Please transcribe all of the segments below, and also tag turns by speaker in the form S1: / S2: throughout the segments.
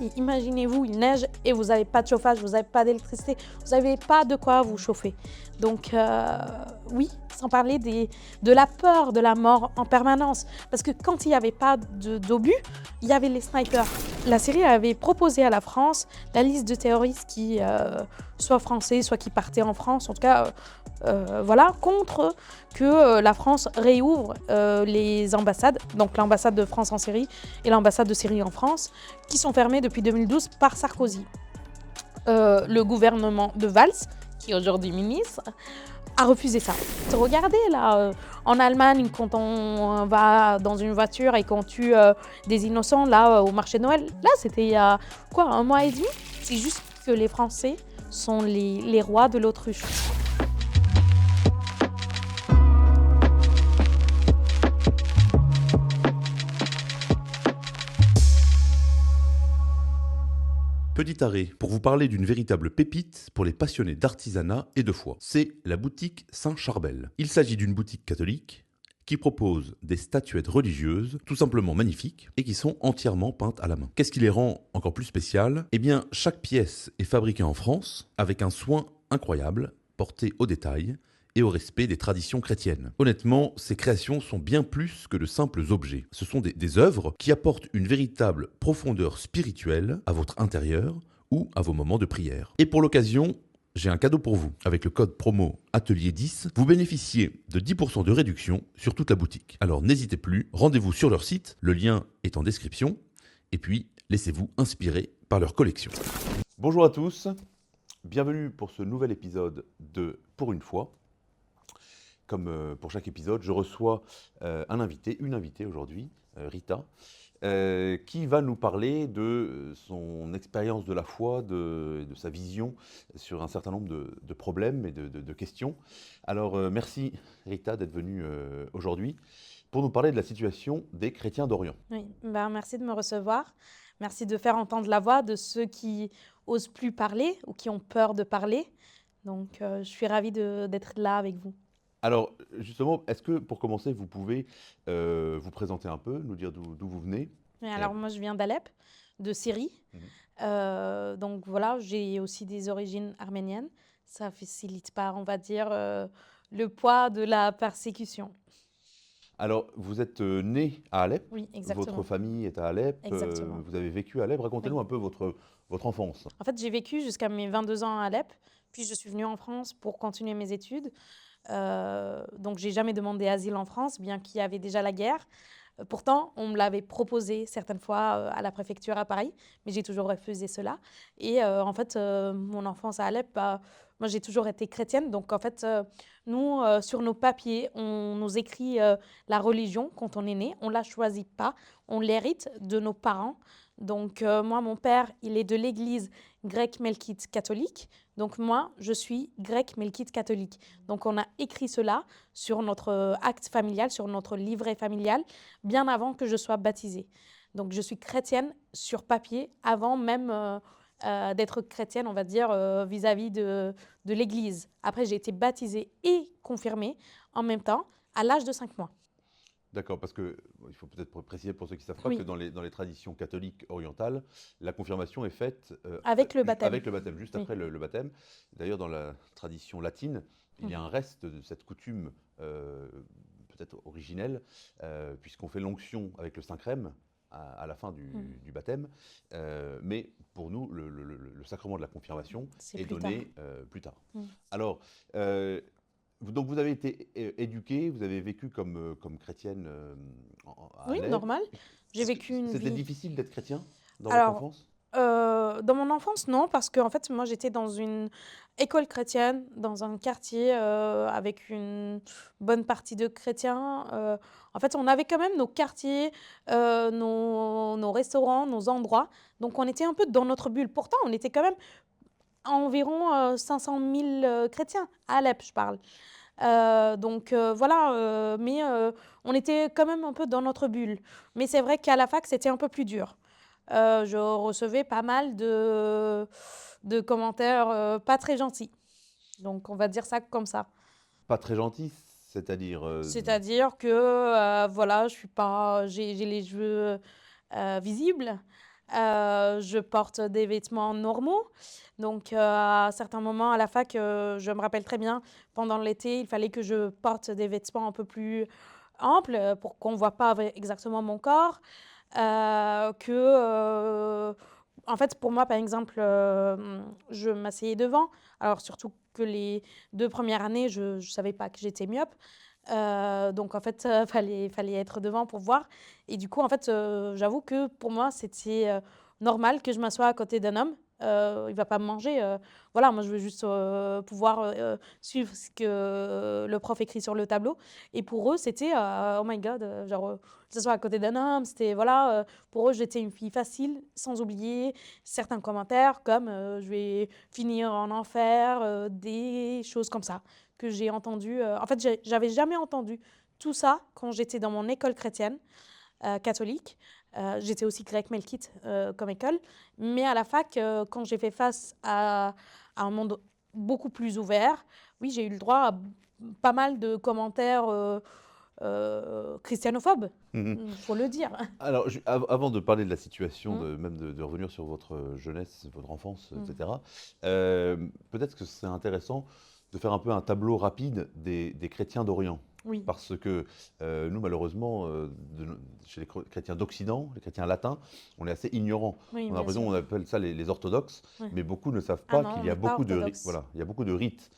S1: Mais imaginez-vous, il neige et vous n'avez pas de chauffage, vous n'avez pas d'électricité, vous n'avez pas de quoi vous chauffer. Donc oui, sans parler de la peur de la mort en permanence. Parce que quand il n'y avait pas d'obus, il y avait les snipers. La Syrie avait proposé à la France la liste de terroristes qui, soit français, soit qui partaient en France, en tout cas, voilà, contre que la France réouvre les ambassades, donc l'ambassade de France en Syrie et l'ambassade de Syrie en France, qui sont fermées depuis 2012 par Sarkozy. Le gouvernement de Valls, qui est aujourd'hui ministre, a refusé ça. Regardez là, en Allemagne, quand on va dans une voiture et qu'on tue des innocents là au marché de Noël, là c'était il y a quoi, 1 mois et demi. C'est juste que les Français sont les rois de l'autruche.
S2: Petit arrêt pour vous parler d'une véritable pépite pour les passionnés d'artisanat et de foi. C'est la boutique Saint-Charbel. Il s'agit d'une boutique catholique qui propose des statuettes religieuses tout simplement magnifiques et qui sont entièrement peintes à la main. Qu'est-ce qui les rend encore plus spéciales ? Eh bien, chaque pièce est fabriquée en France avec un soin incroyable porté au détail et au respect des traditions chrétiennes. Honnêtement, ces créations sont bien plus que de simples objets. Ce sont des œuvres qui apportent une véritable profondeur spirituelle à votre intérieur ou à vos moments de prière. Et pour l'occasion, j'ai un cadeau pour vous. Avec le code promo Atelier10, vous bénéficiez de 10% de réduction sur toute la boutique. Alors n'hésitez plus, rendez-vous sur leur site, le lien est en description, et puis laissez-vous inspirer par leur collection. Bonjour à tous, bienvenue pour ce nouvel épisode de Pour une fois. Comme pour chaque épisode, je reçois une invitée aujourd'hui, Rita, qui va nous parler de son expérience de la foi, de sa vision sur un certain nombre de problèmes et de questions. Alors merci Rita d'être venue aujourd'hui pour nous parler de la situation des chrétiens d'Orient.
S1: Oui, merci de me recevoir. Merci de faire entendre la voix de ceux qui osent plus parler ou qui ont peur de parler. Donc je suis ravie d'être là avec vous.
S2: Alors justement, est-ce que pour commencer, vous pouvez vous présenter un peu, nous dire d'où vous venez ?
S1: Oui, alors moi je viens d'Alep, de Syrie. Donc voilà, j'ai aussi des origines arméniennes. Ça facilite pas, on va dire, le poids de la persécution.
S2: Alors, vous êtes né à Alep,
S1: Oui, exactement.
S2: votre famille est à Alep,
S1: Exactement.
S2: vous avez vécu à Alep. Racontez-nous
S1: Oui.
S2: un peu votre enfance.
S1: En fait, j'ai vécu jusqu'à mes 22 ans à Alep, puis je suis venue en France pour continuer mes études. Donc, j'ai jamais demandé asile en France, bien qu'il y avait déjà la guerre. Pourtant, on me l'avait proposé certaines fois à la préfecture à Paris, mais j'ai toujours refusé cela. Et en fait, mon enfance à Alep, moi j'ai toujours été chrétienne. Donc en fait, nous, sur nos papiers, on nous écrit la religion quand on est né. On ne la choisit pas, on l'hérite de nos parents. Donc moi, mon père, il est de l'église grecque melkite catholique. Donc moi, je suis grecque melkite catholique. Donc on a écrit cela sur notre acte familial, sur notre livret familial, bien avant que je sois baptisée. Donc je suis chrétienne sur papier avant même d'être chrétienne, on va dire, vis-à-vis de l'Église. Après, j'ai été baptisée et confirmée en même temps à l'âge de 5 mois.
S2: D'accord, parce que il faut peut-être préciser pour ceux qui ne savent pas que dans les traditions catholiques orientales, la confirmation est faite
S1: avec le baptême.
S2: Juste après le baptême. D'ailleurs, dans la tradition latine, il y a un reste de cette coutume peut-être originelle, puisqu'on fait l'onction avec le Saint-Crème à la fin du baptême. Mais pour nous, le sacrement de la confirmation est donné plus tard. Alors, donc vous avez été éduquée, vous avez vécu comme chrétienne à Alep.
S1: Normal. J'ai vécu une vie...
S2: C'était difficile d'être chrétien dans votre enfance ?
S1: Dans mon enfance, non, parce que en fait, moi, j'étais dans une école chrétienne, dans un quartier avec une bonne partie de chrétiens. En fait, on avait quand même nos quartiers, nos restaurants, nos endroits. Donc, on était un peu dans notre bulle. Pourtant, on était quand même environ 500 000 chrétiens, à Alep, je parle. Voilà, mais on était quand même un peu dans notre bulle. Mais c'est vrai qu'à la fac, c'était un peu plus dur. Je recevais pas mal de commentaires pas très gentils. Donc, on va dire ça comme ça.
S2: Pas très gentil, c'est-à-dire
S1: C'est-à-dire que, voilà, j'ai les cheveux visibles. Je porte des vêtements normaux. Donc, à certains moments à la fac, je me rappelle très bien, pendant l'été, il fallait que je porte des vêtements un peu plus amples pour qu'on ne voit pas exactement mon corps. En fait, pour moi, par exemple, je m'asseyais devant. Alors, surtout que les 2 premières années, je ne savais pas que j'étais myope. Donc, en fait, fallait être devant pour voir. Et du coup, en fait, j'avoue que pour moi, c'était normal que je m'assoie à côté d'un homme. Il va pas me manger. Voilà, moi, je veux juste pouvoir suivre ce que le prof écrit sur le tableau. Et pour eux, c'était oh my God, genre, s'asseoir à côté d'un homme, c'était voilà. Pour eux, j'étais une fille facile, sans oublier certains commentaires comme je vais finir en enfer, des choses comme ça que j'ai entendu. En fait, j'avais jamais entendu tout ça quand j'étais dans mon école chrétienne catholique. J'étais aussi grec melkite comme école. Mais à la fac, quand j'ai fait face à un monde beaucoup plus ouvert, oui, j'ai eu le droit à pas mal de commentaires christianophobes,
S2: Mhm.
S1: faut le dire.
S2: Alors, avant de parler de la situation,
S1: Mm.
S2: même de revenir sur votre jeunesse, votre enfance,
S1: Mm.
S2: etc., peut-être que c'est intéressant de faire un peu un tableau rapide des chrétiens d'Orient.
S1: Oui,
S2: Parce que nous, malheureusement, chez les chrétiens d'Occident, les chrétiens latins, on est assez ignorants.
S1: oui,
S2: On a
S1: bien
S2: l'impression
S1: sûr.
S2: qu'on appelle ça les orthodoxes,
S1: Ouais.
S2: mais beaucoup ne savent
S1: Ah
S2: pas
S1: non,
S2: qu'il
S1: on
S2: y a
S1: n'est pas
S2: beaucoup de rites,
S1: orthodoxe.
S2: voilà, il y a beaucoup de rites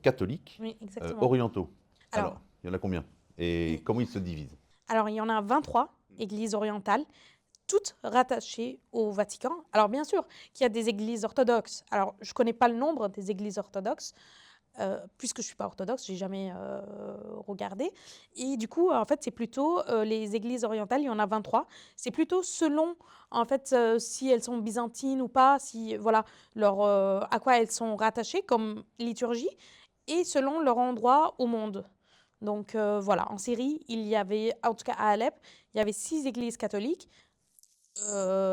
S2: catholiques
S1: Oui, exactement.
S2: orientaux.
S1: Alors,
S2: Alors, il y en a combien? Et
S1: il
S2: comment ils se divisent?
S1: alors, il y en a 23 églises orientales, toutes rattachées au Vatican. Alors, bien sûr qu'il y a des églises orthodoxes. Alors, je ne connais pas le nombre des églises orthodoxes, puisque je ne suis pas orthodoxe, je n'ai jamais regardé. Et du coup, en fait, c'est plutôt les églises orientales, il y en a 23. C'est plutôt selon, en fait, si elles sont byzantines ou pas, si, voilà, à quoi elles sont rattachées comme liturgie, et selon leur endroit au monde. Donc voilà, en Syrie, il y avait, en tout cas à Alep, il y avait 6 églises catholiques,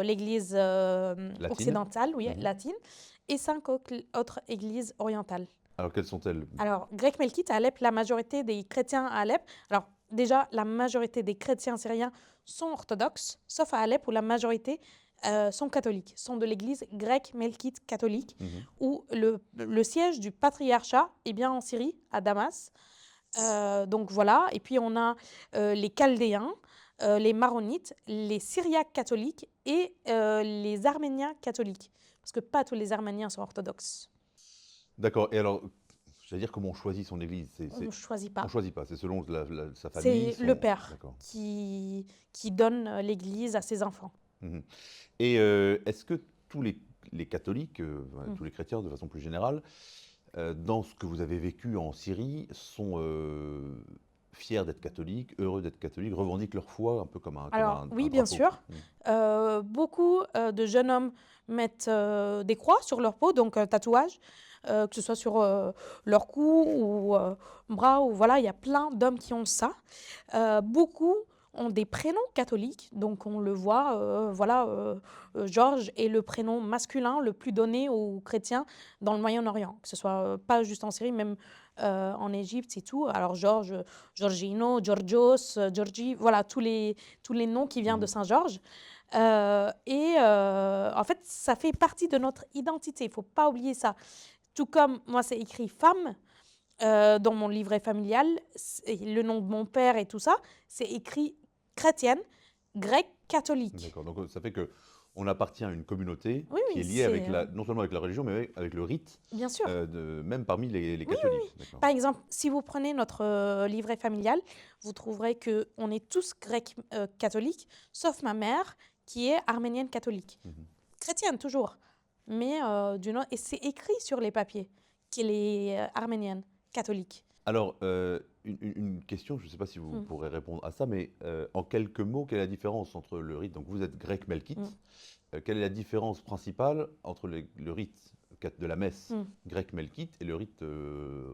S1: l'église
S2: Latine?
S1: occidentale, oui,
S2: Mhm.
S1: latine, et 5 autres églises orientales.
S2: Alors, quelles sont-elles?
S1: Alors, grec melkite, à Alep, la majorité des chrétiens à Alep, alors déjà, la majorité des chrétiens syriens sont orthodoxes, sauf à Alep où la majorité sont catholiques, sont de l'église grecque melkite catholique,
S2: Mhm.
S1: où le siège du patriarcat est bien en Syrie, à Damas. Donc voilà, et puis on a les Chaldéens, les Maronites, les Syriaques catholiques et les Arméniens catholiques. Parce que pas tous les Arméniens sont orthodoxes.
S2: D'accord. Et alors, j'allais dire comment on choisit son église.
S1: On ne choisit
S2: On
S1: pas.
S2: choisit pas. C'est selon sa famille,
S1: C'est le
S2: son.
S1: père
S2: D'accord.
S1: qui donne l'église à ses enfants.
S2: Mhm. Et est-ce que tous les catholiques,
S1: Mm.
S2: tous les chrétiens de façon plus générale, dans ce que vous avez vécu en Syrie, sont fiers d'être catholiques, heureux d'être catholiques, revendiquent leur foi un peu
S1: Alors
S2: un
S1: oui, bien
S2: drapeau?
S1: sûr.
S2: Mhm.
S1: Beaucoup de jeunes hommes mettent des croix sur leur peau, donc un tatouage, que ce soit sur leur cou ou bras, ou voilà, il y a plein d'hommes qui ont ça. Beaucoup ont des prénoms catholiques, donc on le voit, voilà, Georges est le prénom masculin le plus donné aux chrétiens dans le Moyen-Orient, que ce soit pas juste en Syrie, même en Égypte et tout. Alors Georges, Giorgino, Georgios, Georgi, voilà, tous les noms qui viennent de
S2: Mhm.
S1: Saint-Georges. En fait, ça fait partie de notre identité, il ne faut pas oublier ça. Tout comme moi, c'est écrit femme dans mon livret familial, le nom de mon père et tout ça, c'est écrit chrétienne, grecque, catholique.
S2: D'accord. Donc ça fait que on appartient à une communauté
S1: Oui,
S2: qui
S1: oui,
S2: est liée avec
S1: c'est
S2: non seulement avec la religion, mais avec le rite,
S1: bien sûr.
S2: même parmi les
S1: Oui,
S2: catholiques. D'accord.
S1: par exemple, si vous prenez notre livret familial, vous trouverez que on est tous grecs catholiques, sauf ma mère qui est arménienne catholique.
S2: Mhm.
S1: Chrétienne toujours, mais et c'est écrit sur les papiers qu'elle est arménienne catholique.
S2: Alors, une question, je ne sais pas si vous
S1: Mm.
S2: pourrez répondre à ça, mais en quelques mots, quelle est la différence entre le rite, donc vous êtes grec melkite,
S1: Mm.
S2: quelle est la différence principale entre le rite de la messe
S1: Mm.
S2: grecque melkite et le rite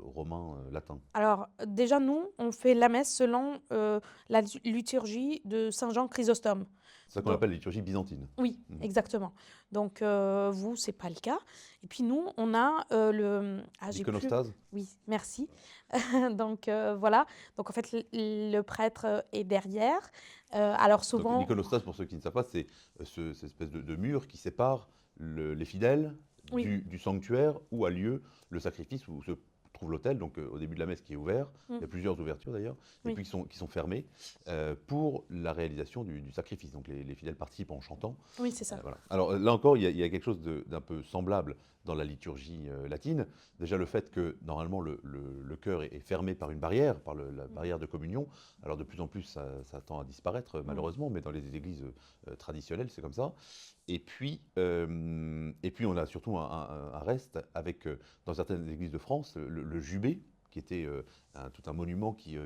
S2: romain latin.
S1: Alors, déjà, nous, on fait la messe selon la liturgie de Saint Jean Chrysostome.
S2: C'est ça qu'on
S1: Donc,
S2: appelle la liturgie byzantine.
S1: oui,
S2: Mhm.
S1: exactement. Donc, vous, c'est pas le cas. Et puis, nous, on a le... Ah, j'ai plus...
S2: L'iconostase.
S1: Oui, merci. Donc, voilà. Donc, en fait, le prêtre est derrière. Alors,
S2: Donc
S1: souvent...
S2: l'iconostase, pour ceux qui ne savent pas, c'est cette espèce de mur qui sépare les fidèles
S1: Oui.
S2: du sanctuaire où a lieu le sacrifice, où se trouve l'autel, donc au début de la messe qui est ouvert, il y a plusieurs ouvertures d'ailleurs, et
S1: Oui.
S2: puis qui sont fermées pour la réalisation du sacrifice. Donc les fidèles participent en chantant.
S1: Oui, c'est ça.
S2: Voilà. Alors là encore, il y a quelque chose d'un peu semblable dans la liturgie latine. Déjà le fait que normalement le chœur est fermé par une barrière, par la barrière de communion. Alors de plus en plus, ça tend à disparaître malheureusement, mais dans les églises traditionnelles, c'est comme ça. Et puis on a surtout un reste avec, dans certaines églises de France, le jubé, qui était tout un monument qui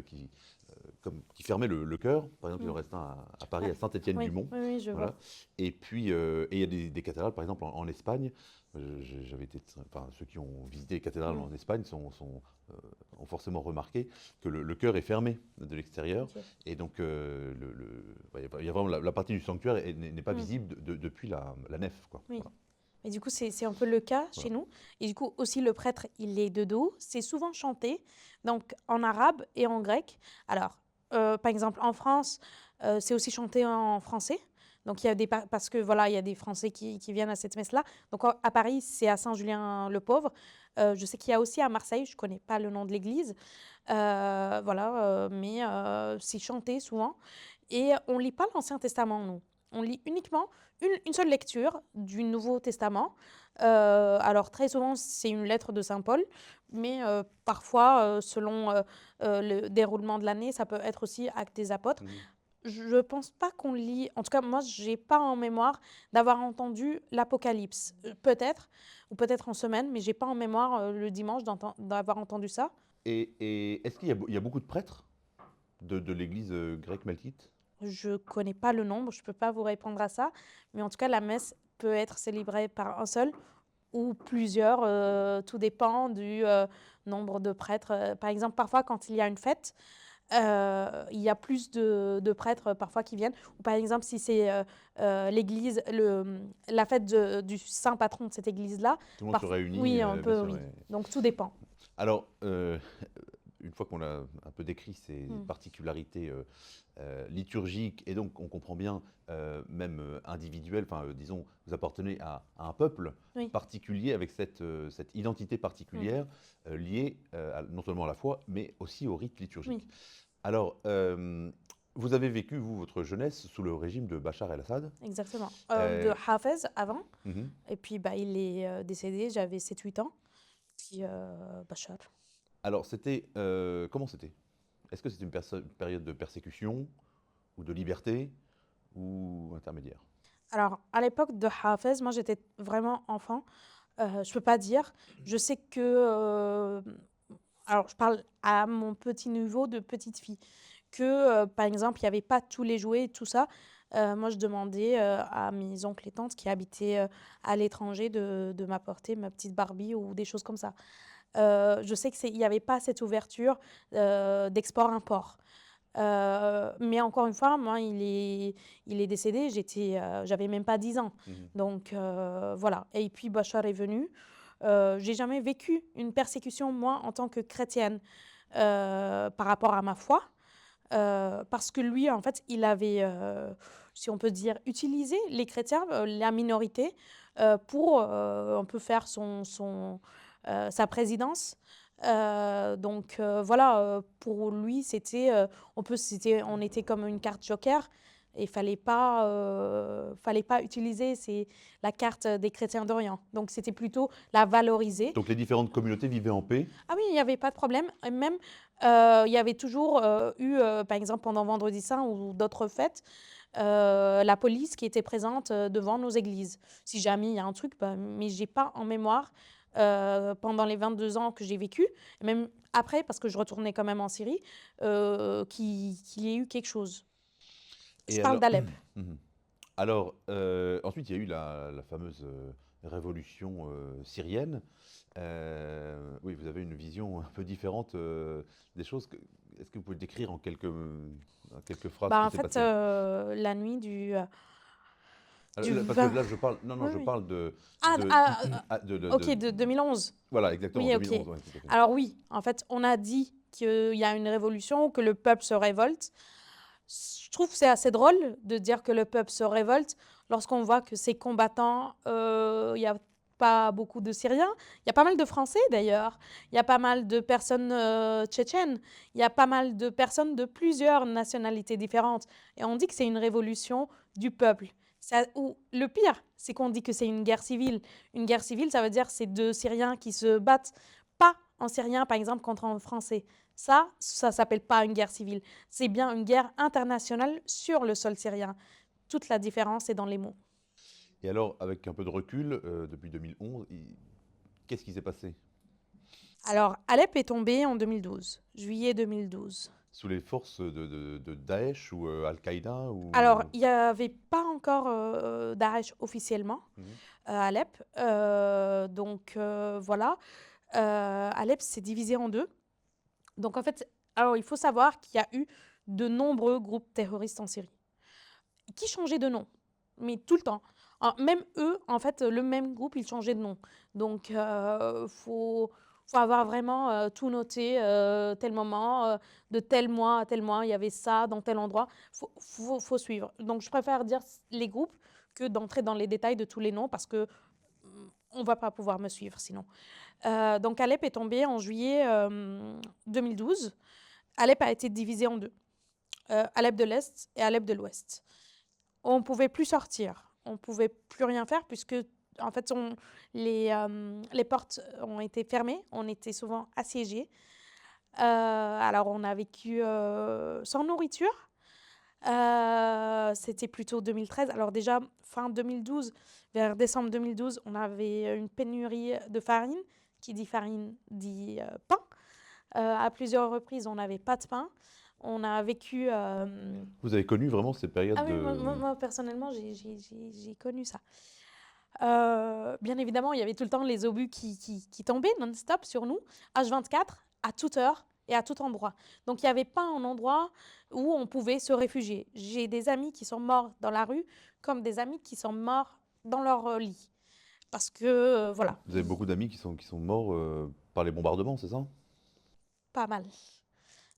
S2: fermait le chœur. Par exemple, il en reste un à Paris, à
S1: Oui,
S2: Saint-Étienne-du-Mont.
S1: oui, oui, je
S2: Voilà.
S1: vois.
S2: Et puis, il y a des cathédrales, par exemple, en Espagne. J'avais été, enfin, ceux qui ont visité les cathédrales en Espagne ont forcément remarqué que le chœur est fermé de l'extérieur.
S1: Ok.
S2: Et donc, il y a vraiment la partie du sanctuaire n'est pas visible depuis la nef, quoi.
S1: Oui.
S2: Voilà.
S1: Et du coup, c'est un peu le cas chez
S2: Voilà.
S1: nous. Et du coup, aussi, le prêtre, il est de dos. C'est souvent chanté, donc en arabe et en grec. Alors, par exemple, en France, c'est aussi chanté en français. Donc, il y a parce que voilà, il y a des Français qui viennent à cette messe-là. Donc, à Paris, c'est à Saint-Julien-le-Pauvre. Je sais qu'il y a aussi à Marseille, je ne connais pas le nom de l'église. Voilà, mais c'est chanté souvent. Et on ne lit pas l'Ancien Testament, nous. On lit uniquement une seule lecture du Nouveau Testament. Alors très souvent, c'est une lettre de Saint Paul, mais parfois, selon le déroulement de l'année, ça peut être aussi Actes des Apôtres. Je pense pas qu'on lit, en tout cas moi, j'ai pas en mémoire d'avoir entendu l'Apocalypse. Peut-être, ou peut-être en semaine, mais j'ai pas en mémoire le dimanche d'avoir entendu ça.
S2: Et est-ce il y a beaucoup de prêtres de l'église grecque melkite?
S1: Je connais pas le nombre, je peux pas vous répondre à ça, mais en tout cas, la messe peut être célébrée par un seul ou plusieurs, tout dépend du nombre de prêtres. Par exemple, parfois, quand il y a une fête, il y a plus de prêtres parfois qui viennent. Ou par exemple, si c'est l'église, la fête du saint patron de cette église-là,
S2: Tout le monde se réunit,
S1: oui, un
S2: bien
S1: peu,
S2: sûr.
S1: oui. Donc tout dépend.
S2: Alors, une fois qu'on a un peu décrit ces
S1: Mm.
S2: particularités liturgiques, et donc on comprend bien, même individuelles, enfin, disons, vous appartenez à un peuple
S1: Oui.
S2: particulier avec cette identité particulière liée non seulement à la foi, mais aussi au rite liturgique.
S1: Oui.
S2: Alors, vous avez vécu, vous, votre jeunesse sous le régime de Bachar el-Assad.
S1: Exactement.
S2: Euh,
S1: De Hafez avant.
S2: Mhm.
S1: Et puis, bah, il est décédé, j'avais 7-8 ans. Puis, Bachar.
S2: Alors, comment c'était? Est-ce que c'était une période de persécution ou de liberté ou intermédiaire?
S1: Alors, à l'époque de Hafez, moi, j'étais vraiment enfant. Je peux pas dire. Je sais que... alors, je parle à mon petit niveau de petite fille. Que, par exemple, il n'y avait pas tous les jouets et tout ça. Moi, je demandais à mes oncles et tantes qui habitaient à l'étranger de m'apporter ma petite Barbie ou des choses comme ça. Je sais qu'il n'y avait pas cette ouverture d'export-import. Mais encore une fois, moi, il est décédé, j'avais même pas 10 ans.
S2: Mhm.
S1: Donc voilà. Et puis Bachar est venu. J'ai jamais vécu une persécution, moi, en tant que chrétienne, par rapport à ma foi. Parce que lui, en fait, il avait, si on peut dire, utilisé les chrétiens, la minorité, pour on peut faire sa présidence. Donc voilà, pour lui, on était comme une carte joker. Et fallait pas utiliser la carte des chrétiens d'Orient. Donc c'était plutôt la valoriser.
S2: Donc les différentes communautés vivaient en paix.
S1: Ah oui, il n'y avait pas de problème. Et même, il y avait toujours eu, par exemple, pendant Vendredi Saint ou d'autres fêtes, la police qui était présente devant nos églises. Si jamais il y a un truc, bah, mais j'ai pas en mémoire, pendant les 22 ans que j'ai vécu, et même après, parce que je retournais quand même en Syrie, qu'il y ait eu quelque chose. Je
S2: Et
S1: parle
S2: alors,
S1: d'Alep.
S2: Mhm. Alors, ensuite, il y a eu la fameuse révolution syrienne. Oui, vous avez une vision un peu différente des choses. Est-ce que vous pouvez décrire en quelques phrases ce
S1: Bah,
S2: qui
S1: en
S2: s'est
S1: fait,
S2: passé?
S1: la nuit du
S2: Parce que
S1: 20.
S2: là, je parle, non, non,
S1: Oui,
S2: je
S1: oui.
S2: parle
S1: Ah,
S2: de,
S1: ok, de 2011.
S2: voilà, exactement,
S1: Oui, ok.
S2: 2011, ouais, tout à fait.
S1: Alors oui, en fait, on a dit qu'il y a une révolution, que le peuple se révolte. Je trouve que c'est assez drôle de dire que le peuple se révolte lorsqu'on voit que ces combattants, il n'y a pas beaucoup de Syriens. Il y a pas mal de Français d'ailleurs. Il y a pas mal de personnes tchétchènes. Il y a pas mal de personnes de plusieurs nationalités différentes. Et on dit que c'est une révolution du peuple. Ou le pire, c'est qu'on dit que c'est une guerre civile. Une guerre civile, ça veut dire que c'est deux Syriens qui se battent, pas en Syrien, par exemple, contre un Français. Ça s'appelle pas une guerre civile. C'est bien une guerre internationale sur le sol syrien. Toute la différence est dans les mots.
S2: Et alors, avec un peu de recul, depuis 2011, qu'est-ce qui s'est passé?
S1: Alors, Alep est tombé en 2012, juillet 2012.
S2: Sous les forces de Daesh ou Al-Qaïda
S1: Alors,
S2: ou...
S1: il n'y avait pas encore Daesh officiellement
S2: Mhm.
S1: à Alep. Donc, voilà. Alep s'est divisé en deux. Donc, en fait, alors, il faut savoir qu'il y a eu de nombreux groupes terroristes en Syrie qui changeaient de nom, mais tout le temps. Même eux, en fait, le même groupe, ils changeaient de nom. Donc, faut avoir vraiment tout noté, tel moment, de tel mois à tel mois, il y avait ça dans tel endroit. Faut suivre. Donc, je préfère dire les groupes que d'entrer dans les détails de tous les noms parce que on va pas pouvoir me suivre sinon. Donc, Alep est tombé en juillet 2012. Alep a été divisé en deux. Alep de l'Est et Alep de l'Ouest. On ne pouvait plus sortir, on ne pouvait plus rien faire puisque en fait les portes ont été fermées, on était souvent assiégés. Alors on a vécu sans nourriture. C'était plutôt 2013. Alors déjà fin 2012, vers décembre 2012, on avait une pénurie de farine. Qui dit farine dit pain. À plusieurs reprises, on n'avait pas de pain. On a vécu.
S2: Vous avez connu vraiment ces périodes
S1: Ah oui,
S2: de...
S1: moi, personnellement, j'ai connu ça. Bien évidemment, il y avait tout le temps les obus qui tombaient non-stop sur nous, H24, à toute heure et à tout endroit. Donc, il n'y avait pas un endroit où on pouvait se réfugier. J'ai des amis qui sont morts dans la rue, comme des amis qui sont morts dans leur lit. Parce que, voilà,
S2: Vous avez beaucoup d'amis qui sont morts par les bombardements, c'est ça?
S1: pas mal,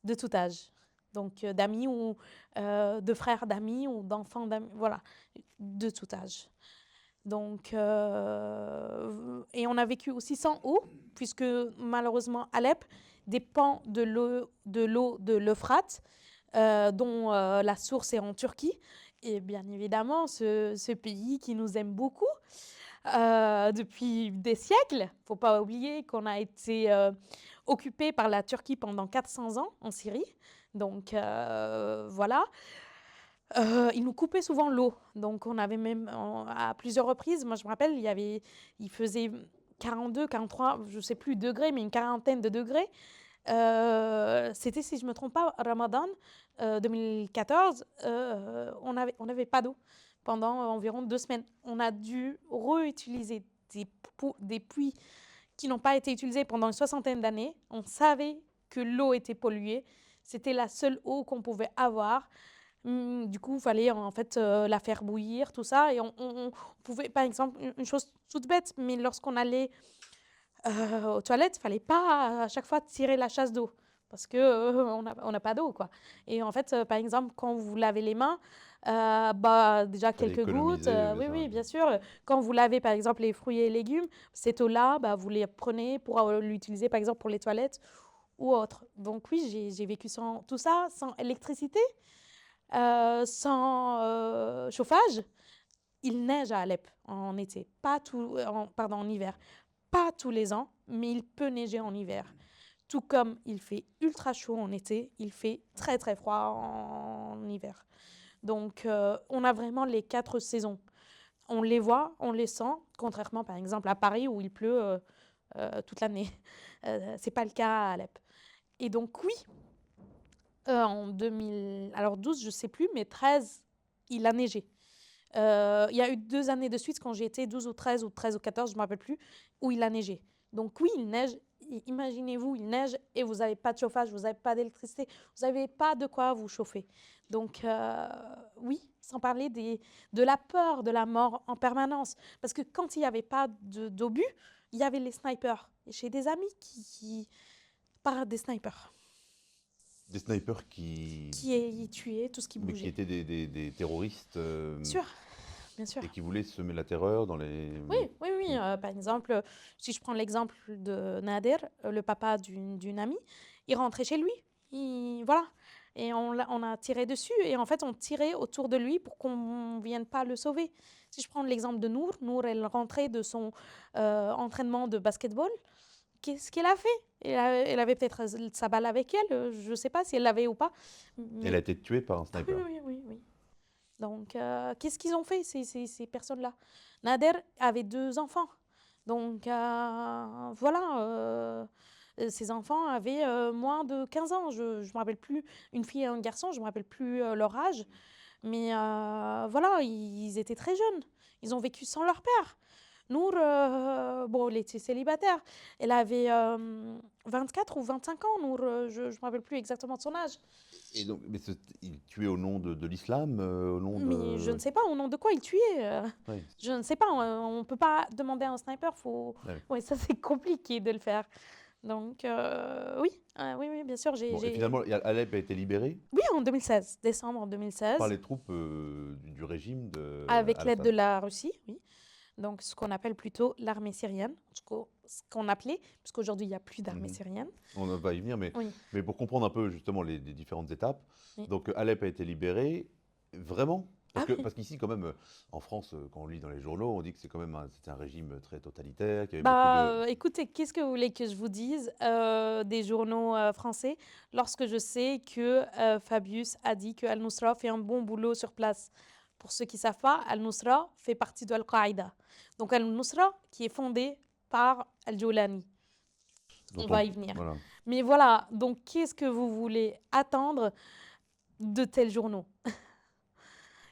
S1: de tout âge. Donc, d'amis ou de frères d'amis ou d'enfants d'amis, voilà, de tout âge. Donc, et on a vécu aussi sans eau, puisque malheureusement Alep dépend de l'Euphrate, dont la source est en Turquie. Et bien évidemment, ce pays qui nous aime beaucoup depuis des siècles. Il ne faut pas oublier qu'on a été occupé par la Turquie pendant 400 ans en Syrie. Donc voilà. Ils nous coupaient souvent l'eau. Donc, on avait même, à plusieurs reprises, moi je me rappelle, il faisait 42, 43, je ne sais plus, degrés, mais une quarantaine de degrés. C'était, si je ne me trompe pas, Ramadan 2014. On avait pas d'eau pendant environ 2 semaines. On a dû réutiliser des puits qui n'ont pas été utilisés pendant une soixantaine d'années. On savait que l'eau était polluée. C'était la seule eau qu'on pouvait avoir. Du coup, il fallait en fait la faire bouillir, tout ça. Et on pouvait, par exemple, une chose toute bête, mais lorsqu'on allait aux toilettes, il fallait pas à chaque fois tirer la chasse d'eau. Parce que on n'a pas d'eau, quoi. Et en fait, par exemple, quand vous lavez les mains, bah, déjà
S2: Il fallait
S1: quelques gouttes.
S2: économiser, bien
S1: Oui,
S2: sûr.
S1: oui, bien sûr. Quand vous lavez, par exemple, les fruits et légumes, cette eau-là, bah, vous les prenez pour l'utiliser, par exemple, pour les toilettes ou autre. Donc oui, j'ai vécu sans tout ça, sans électricité. Sans chauffage. Il neige à Alep en été, pardon, en hiver. Pas tous les ans, mais il peut neiger en hiver. Tout comme il fait ultra chaud en été, il fait très très froid en hiver. Donc on a vraiment les 4 saisons. On les voit, on les sent, contrairement par exemple à Paris où il pleut toute l'année. C'est pas le cas à Alep. Et donc oui, en 2000, alors 12, je sais plus, mais 13, il a neigé. Il y a eu 2 années de suite quand j'y étais, 12 ou 13 ou 13 ou 14, je ne me rappelle plus, où il a neigé. Donc oui, il neige. Imaginez-vous, il neige et vous n'avez pas de chauffage, vous n'avez pas d'électricité, vous n'avez pas de quoi vous chauffer. Donc oui, sans parler de la peur de la mort en permanence. Parce que quand il n'y avait pas d'obus, il y avait les snipers. Et j'ai des amis qui par des snipers,
S2: Des snipers qui,
S1: qui tuaient tout ce qui
S2: mais qui
S1: bougeait.
S2: étaient des terroristes
S1: Sûr, bien sûr.
S2: et qui voulaient semer la terreur dans les.
S1: Oui, oui, oui. Par exemple, si je prends l'exemple de Nader, le papa d'une amie, il rentrait chez lui. Voilà. Et on a tiré dessus. Et en fait, on tirait autour de lui pour qu'on ne vienne pas le sauver. Si je prends l'exemple de Nour, Nour, elle rentrait de son entraînement de basketball. Qu'est-ce qu'elle a fait? Elle avait peut-être sa balle avec elle. Je ne sais pas si elle l'avait ou pas.
S2: Elle a
S1: Mais
S2: été tuée par un
S1: oui,
S2: sniper.
S1: oui, oui, oui. Donc, qu'est-ce qu'ils ont fait, ces personnes-là? Nader avait 2 enfants. Donc, voilà, ces enfants avaient moins de 15 ans. Je ne me rappelle plus, une fille et un garçon, je ne me rappelle plus leur âge. Mais voilà, ils étaient très jeunes. Ils ont vécu sans leur père. Nour, bon, elle était célibataire. Elle avait 24 ou 25 ans, Nour. Je ne me rappelle plus exactement de son âge.
S2: Et donc, mais il tuait au nom de l'islam, au nom
S1: Mais je ne
S2: de.
S1: sais pas au nom de quoi il tuait.
S2: Oui,
S1: Je ne sais pas. On ne peut pas demander à un sniper.
S2: ouais.
S1: Ouais, ça, c'est compliqué de le faire. Donc, oui. Oui, oui, bien sûr.
S2: Bon, et finalement, Alep a été libéré
S1: Oui, en 2016. Décembre
S2: par
S1: 2016.
S2: les troupes du régime de
S1: Avec l'aide de
S2: Al-Assad.
S1: la Russie, oui. Donc, ce qu'on appelle plutôt l'armée syrienne. Ce qu'on appelait, puisqu'aujourd'hui, il n'y a plus d'armée
S2: Mhm.
S1: syrienne.
S2: On va y venir,
S1: Oui,
S2: mais pour comprendre un peu justement les différentes étapes.
S1: oui.
S2: Donc Alep a été libéré, vraiment?
S1: Ah oui.
S2: Parce qu'ici, quand même, en France, quand on lit dans les journaux, on dit que c'était un régime très totalitaire, qu'il y avait beaucoup
S1: Bah,
S2: de.
S1: écoutez, qu'est-ce que vous voulez que je vous dise des journaux français lorsque je sais que Fabius a dit que Al-Nusra fait un bon boulot sur place. Pour ceux qui ne savent pas, Al-Nusra fait partie de Al-Qaïda. Donc Al-Nusra qui est fondé par Al-Jawlani.
S2: Dont
S1: On va y venir.
S2: Voilà.
S1: Mais voilà, donc qu'est-ce que vous voulez attendre de tels journaux?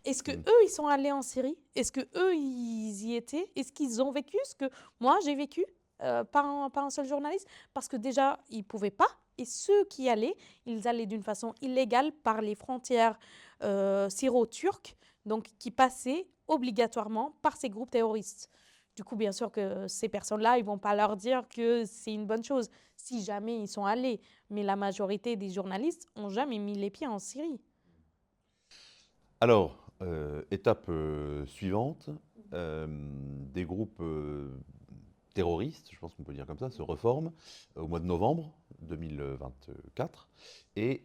S1: Est-ce que
S2: Mm.
S1: eux ils sont allés en Syrie? Est-ce que eux ils y étaient? Est-ce qu'ils ont vécu ce que moi j'ai vécu? Pas un seul journaliste, parce que déjà ils pouvaient pas. Et ceux qui allaient, ils allaient d'une façon illégale par les frontières syro-turques, donc qui passaient obligatoirement par ces groupes terroristes. Du coup, bien sûr que ces personnes-là, ils vont pas leur dire que c'est une bonne chose, si jamais ils sont allés. Mais la majorité des journalistes ont jamais mis les pieds en Syrie.
S2: Alors, étape suivante, des groupes terroristes, je pense qu'on peut dire comme ça, se reforment au mois de novembre 2024 et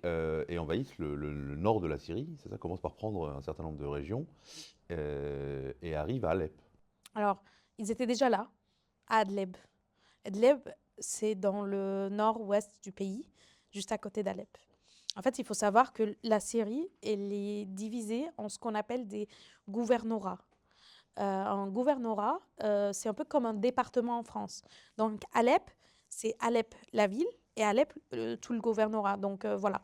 S2: envahissent le nord de la Syrie. C'est ça, commence par prendre un certain nombre de régions et arrivent à Alep.
S1: Alors, ils étaient déjà là, à Adleb. Adleb, c'est dans le nord-ouest du pays, juste à côté d'Alep. En fait, il faut savoir que la Syrie, elle est divisée en ce qu'on appelle des gouvernorats. Un gouvernorat, c'est un peu comme un département en France. Donc, Alep, c'est Alep la ville et Alep tout le gouvernorat. Donc, voilà.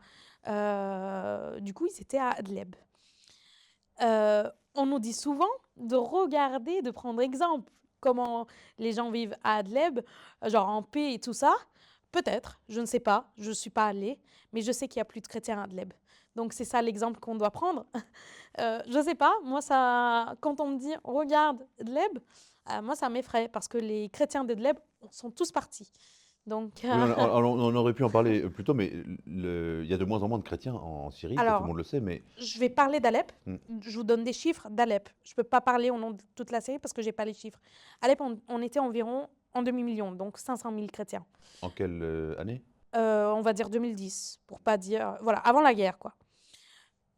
S1: Du coup, ils étaient à Adleb. On nous dit souvent de regarder, de prendre exemple comment les gens vivent à Adleb, genre en paix et tout ça. Peut-être, je ne sais pas, je ne suis pas allée, mais je sais qu'il n'y a plus de chrétiens à Adleb. Donc c'est ça l'exemple qu'on doit prendre. Je ne sais pas, moi ça, quand on me dit regarde Adleb, moi ça m'effraie parce que les chrétiens d'Adleb sont tous partis. Donc,
S2: Oui, on aurait pu en parler plus tôt, mais il y a de moins en moins de chrétiens en Syrie, ça tout le
S1: alors,
S2: monde le sait, mais
S1: je vais parler d'Alep.
S2: hmm,
S1: Je vous donne des chiffres d'Alep. Je ne peux pas parler au nom de toute la Syrie parce que je n'ai pas les chiffres. Alep, on était environ en demi-million, donc 500 000 chrétiens.
S2: en quelle année?
S1: On va dire 2010, pour pas dire... Voilà, avant la guerre, quoi.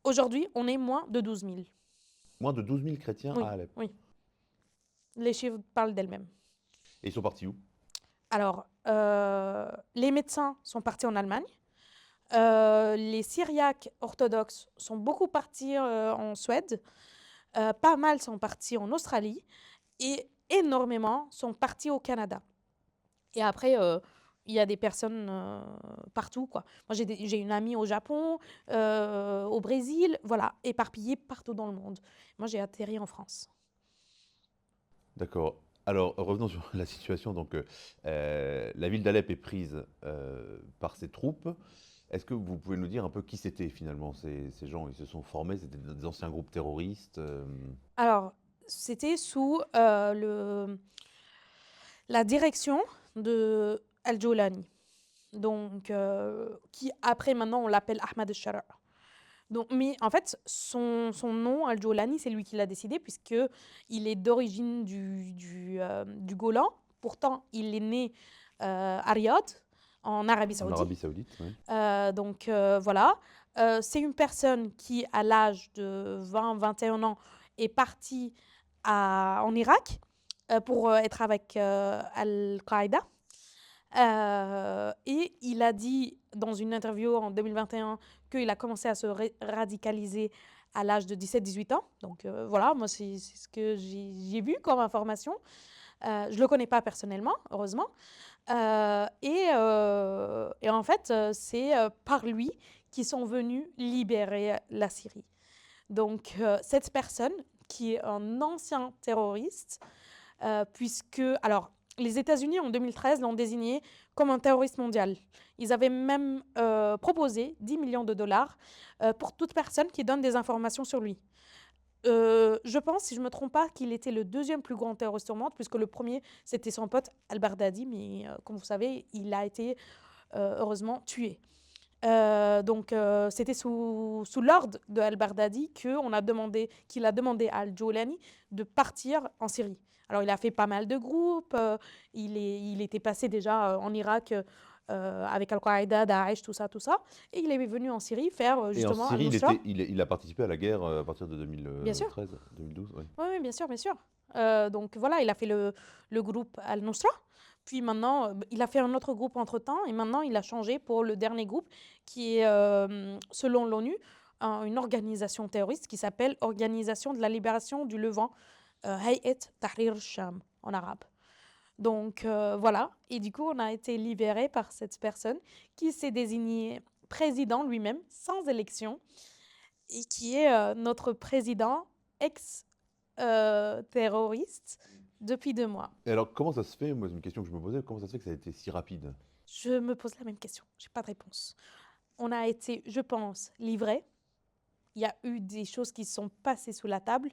S1: Aujourd'hui, on est moins de 12 000.
S2: Moins de 12 000 chrétiens
S1: Oui,
S2: à Alep.
S1: oui. Les chiffres parlent d'elles-mêmes.
S2: Et ils sont partis où?
S1: Alors, les médecins sont partis en Allemagne. Les Syriaques orthodoxes sont beaucoup partis en Suède. Pas mal sont partis en Australie. Et énormément sont partis au Canada. Et après, il y a des personnes partout, quoi. Moi, j'ai une amie au Japon, au Brésil, voilà, éparpillée partout dans le monde. Moi, j'ai atterri en France.
S2: D'accord. Alors, revenons sur la situation. Donc, la ville d'Alep est prise par ces troupes. Est-ce que vous pouvez nous dire un peu qui c'était finalement ces gens? Ils se sont formés, c'était des anciens groupes terroristes.
S1: Alors, c'était sous la direction de Al-Jolani. Donc, qui après, maintenant, on l'appelle Ahmad al-Shara. Donc, mais en fait, son nom, Al-Jolani, c'est lui qui l'a décidé, puisqu'il est d'origine du Golan. Pourtant, il est né à Riyad, en Arabie
S2: En
S1: Saoudite.
S2: Arabie Saoudite, oui.
S1: Donc, voilà. C'est une personne qui, à l'âge de 20-21 ans, est partie en Irak pour être avec Al-Qaïda. Et il a dit dans une interview en 2021 qu'il a commencé à se radicaliser à l'âge de 17-18 ans. Donc voilà, moi c'est ce que j'ai vu comme information. Je ne le connais pas personnellement, heureusement. Et en fait, c'est par lui qu'ils sont venus libérer la Syrie. Donc cette personne, qui est un ancien terroriste, puisque, alors, les États-Unis en 2013 l'ont désigné comme un terroriste mondial. Ils avaient même proposé 10 millions de dollars pour toute personne qui donne des informations sur lui. Je pense, si je ne me trompe pas, qu'il était le deuxième plus grand terroriste au monde, puisque le premier, c'était son pote Al-Baghdadi, mais comme vous savez, il a été heureusement tué. Donc, c'était sous l'ordre de Al-Baghdadi qu'il a demandé à Al-Jolani de partir en Syrie. Alors, il a fait pas mal de groupes. Il était passé déjà en Irak avec Al-Qaïda, Daesh, tout ça, tout ça. Et il est venu en Syrie faire
S2: Et en
S1: justement
S2: Syrie,
S1: Al-Nusra.
S2: il a participé à la guerre à partir de
S1: Bien sûr.
S2: 2013, 2012, oui.
S1: Oui, oui, bien sûr, bien sûr. Donc voilà, il a fait le groupe Al-Nusra. Puis maintenant, il a fait un autre groupe entre-temps. Et maintenant, il a changé pour le dernier groupe qui est, selon l'ONU, une organisation terroriste qui s'appelle Organisation de la libération du Levant, Hayat Tahrir al-Sham en arabe. Donc voilà. Et du coup, on a été libéré par cette personne qui s'est désigné président lui-même, sans élection, et qui est notre président ex-terroriste depuis 2 mois.
S2: Et alors, comment ça se fait, moi, c'est une question que je me posais, comment ça se fait que ça a été si rapide?
S1: Je me pose la même question, j'ai pas de réponse. On a été, je pense, livrés. Il y a eu des choses qui sont passées sous la table.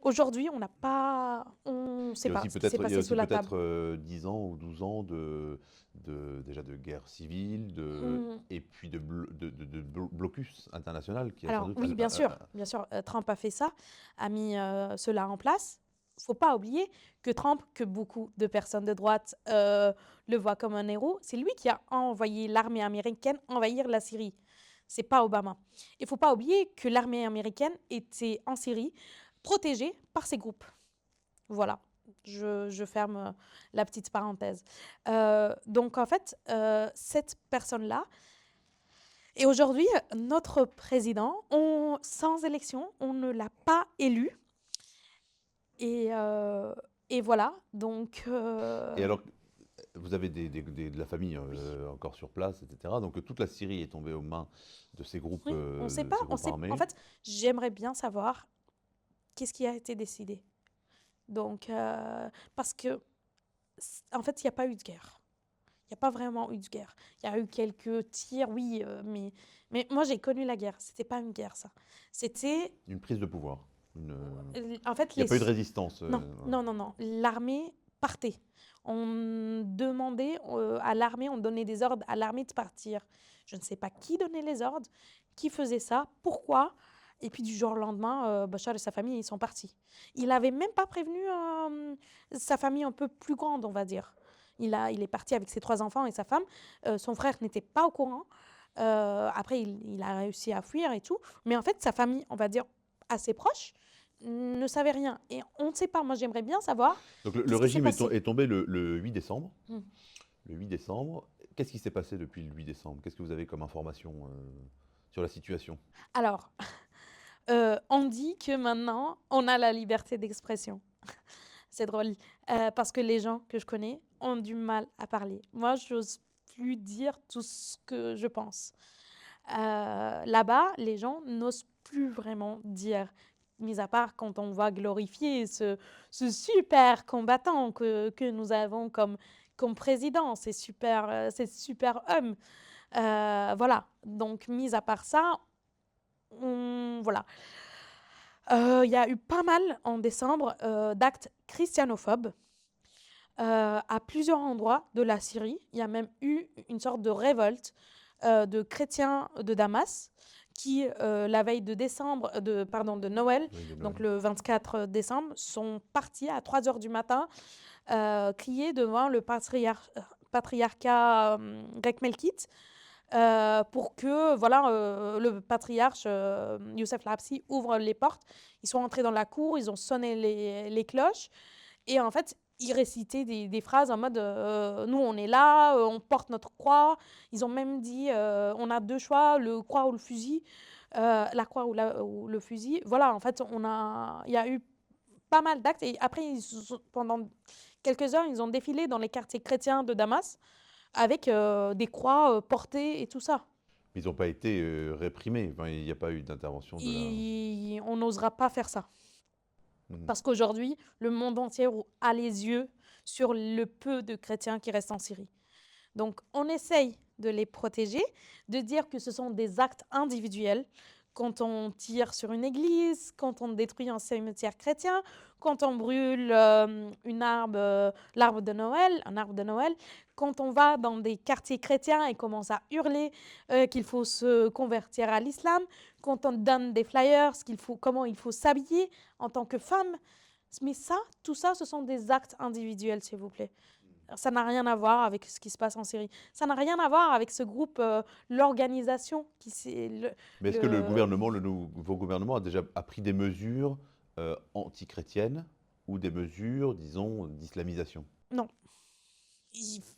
S1: Aujourd'hui, on n'a pas, on ne sait pas ce qui s'est
S2: Il y a
S1: passé sous
S2: aussi
S1: la table.
S2: peut-être 10 ans ou 12 ans déjà de guerre civile,
S1: Hmm.
S2: et puis de blocus international qui a sans
S1: Alors
S2: doute...
S1: oui, bien sûr, Trump a fait ça, a mis cela en place. Faut pas oublier que Trump, que beaucoup de personnes de droite le voient comme un héros, c'est lui qui a envoyé l'armée américaine envahir la Syrie. C'est pas Obama. Il faut pas oublier que l'armée américaine était en Syrie protégée par ces groupes. Voilà, je ferme la petite parenthèse. Donc en fait, cette personne-là, et aujourd'hui, notre président, sans élection, on ne l'a pas élu. Et voilà, donc...
S2: Et alors, vous avez de la famille encore sur place, etc. Donc toute la Syrie est tombée aux mains de
S1: oui, on ne sait pas. En
S2: armés.
S1: fait, j'aimerais bien savoir qu'est-ce qui a été décidé. Donc, parce que, en fait, il n'y a pas eu de guerre. Il n'y a pas vraiment eu de guerre. Il y a eu quelques tirs, oui, mais moi, j'ai connu la guerre. C'était pas une guerre, ça. C'était...
S2: Une prise de pouvoir.
S1: En fait,
S2: Il n'y a pas eu de résistance.
S1: Non, non, non, non. L'armée partait. On demandait à l'armée, on donnait des ordres à l'armée de partir. Je ne sais pas qui donnait les ordres, qui faisait ça, pourquoi. Et puis du jour au lendemain, Bachar et sa famille, ils sont partis. Il n'avait même pas prévenu sa famille un peu plus grande, on va dire. Il est parti avec ses 3 enfants et sa femme. Son frère n'était pas au courant. Après, il a réussi à fuir et tout. Mais en fait, sa famille, on va dire, assez proche, ne savait rien. Et on ne sait pas. Moi, j'aimerais bien savoir
S2: Donc le
S1: qu'est-ce qui s'est
S2: régime
S1: passé.
S2: est tombé le 8 décembre.
S1: Hmm.
S2: Le 8 décembre. Qu'est-ce qui s'est passé depuis le 8 décembre? Qu'est-ce que vous avez comme information sur la situation?
S1: Alors, on dit que maintenant, on a la liberté d'expression. C'est drôle, parce que les gens que je connais ont du mal à parler. Moi, j'ose plus dire tout ce que je pense. Là-bas, les gens n'osent plus vraiment dire, mis à part quand on va glorifier ce super combattant que nous avons comme président, ces super hommes. Voilà, donc mis à part ça, voilà. Il y a eu pas mal en décembre d'actes christianophobes à plusieurs endroits de la Syrie. Il y a même eu une sorte de révolte de chrétiens de Damas qui, la veille de Noël,
S2: Oui, de
S1: donc
S2: Noël.
S1: le 24 décembre, sont partis à 3 heures du matin crier devant le patriarcat grec melkite pour que voilà, le patriarche Youssef Lapsi ouvre les portes. Ils sont entrés dans la cour, ils ont sonné les cloches et en fait, ils récitaient des phrases en mode nous, on est là, on porte notre croix. Ils ont même dit on a deux choix, le croix ou le fusil. La croix ou le fusil. Voilà, en fait, il y a eu pas mal d'actes. Et après, pendant quelques heures, ils ont défilé dans les quartiers chrétiens de Damas avec des croix portées et tout ça.
S2: Ils n'ont pas été réprimés. Enfin, il n'y a pas eu d'intervention de la.
S1: On n'osera pas faire ça.
S2: Mhm.
S1: Parce qu'aujourd'hui, le monde entier a les yeux sur le peu de chrétiens qui restent en Syrie. Donc, on essaye de les protéger, de dire que ce sont des actes individuels. Quand on tire sur une église, quand on détruit un cimetière chrétien, quand on brûle l'arbre de Noël, un arbre de Noël, quand on va dans des quartiers chrétiens et commence à hurler qu'il faut se convertir à l'islam, quand on donne des flyers, comment il faut s'habiller en tant que femme. Mais ça, tout ça, ce sont des actes individuels, s'il vous plaît. Ça n'a rien à voir avec ce qui se passe en Syrie. Ça n'a rien à voir avec ce groupe, l'organisation qui c'est
S2: Mais est-ce que le gouvernement, le nouveau gouvernement, a pris des mesures anti-chrétiennes ou des mesures, disons, d'islamisation?
S1: Non. Il f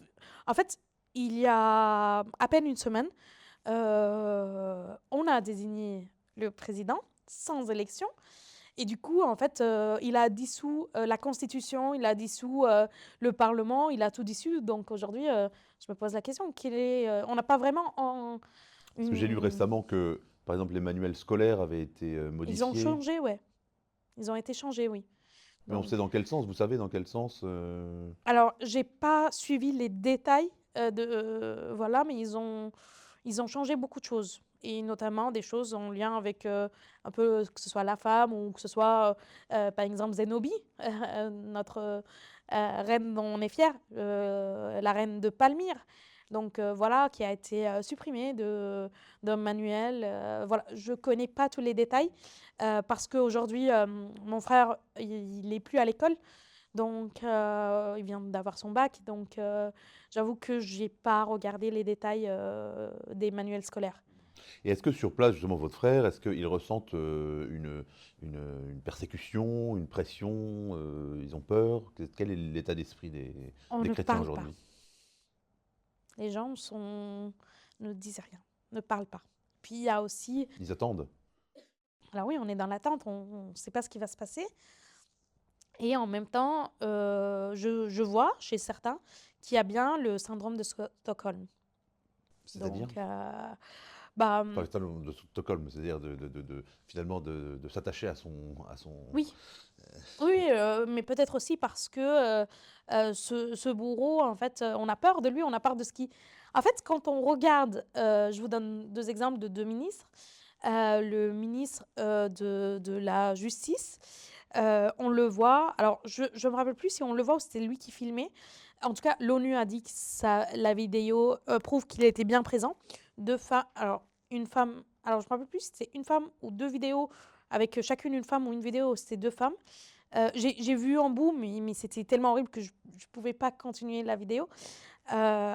S1: En fait, il y a à peine une semaine, on a désigné le président sans élection et du coup, en fait, il a dissous, la constitution, il a dissous, le parlement, il a tout dissous. Donc aujourd'hui, je me pose la question, on n'a pas vraiment
S2: Parce que j'ai lu
S1: une
S2: récemment que, par exemple, les manuels scolaires avaient été
S1: ils ont
S2: modifiés.
S1: changé, ouais. Ils ont été changés, oui.
S2: Mais on
S1: Donc
S2: sait dans quel sens, vous savez dans quel sens
S1: alors, j'ai pas suivi les détails, voilà, mais ils ont changé beaucoup de choses et notamment des choses en lien avec, un peu que ce soit la femme ou que ce soit, par exemple Zénobie, notre, reine dont on est fier, la reine de Palmyre. Donc voilà, qui a été, supprimée d'un manuel, voilà. Je connais pas tous les détails, parce qu'aujourd'hui, mon frère, il est plus à l'école. Donc, il vient d'avoir son bac, donc j'avoue que j'ai pas regardé les détails des manuels scolaires.
S2: Et est-ce que sur place, justement, votre frère, est-ce qu'ils ressentent une persécution, une pression, ils ont peur? Quel est l'état d'esprit
S1: On
S2: des
S1: ne
S2: chrétiens
S1: parle pas.
S2: aujourd'hui?
S1: Les gens ne disent rien, ne parlent pas. Puis il y a aussi,
S2: Ils attendent.
S1: alors oui, on est dans l'attente, on ne sait pas ce qui va se passer. Et en même temps, je vois chez certains qu'il y a bien le syndrome de Stockholm.
S2: C'est-à-dire?
S1: Donc, bah,
S2: Enfin, le stade de Stockholm, c'est-à-dire finalement de s'attacher à son.
S1: oui. Oui, mais peut-être aussi parce que, ce bourreau, en fait, on a peur de lui, on a peur de ce qui en fait, quand on regarde, je vous donne 2 exemples de 2 ministres. Le ministre, de la justice, on le voit alors je me rappelle plus si on le voit ou c'était lui qui filmait. En tout cas, l'ONU a dit que la vidéo, prouve qu'il était bien présent. 2 femmes alors une femme alors je me rappelle plus si c'était une femme ou 2 vidéos avec, chacune une femme ou une vidéo où c'était 2 femmes. J'ai vu en bout, mais c'était tellement horrible que je pouvais pas continuer la vidéo. Heu,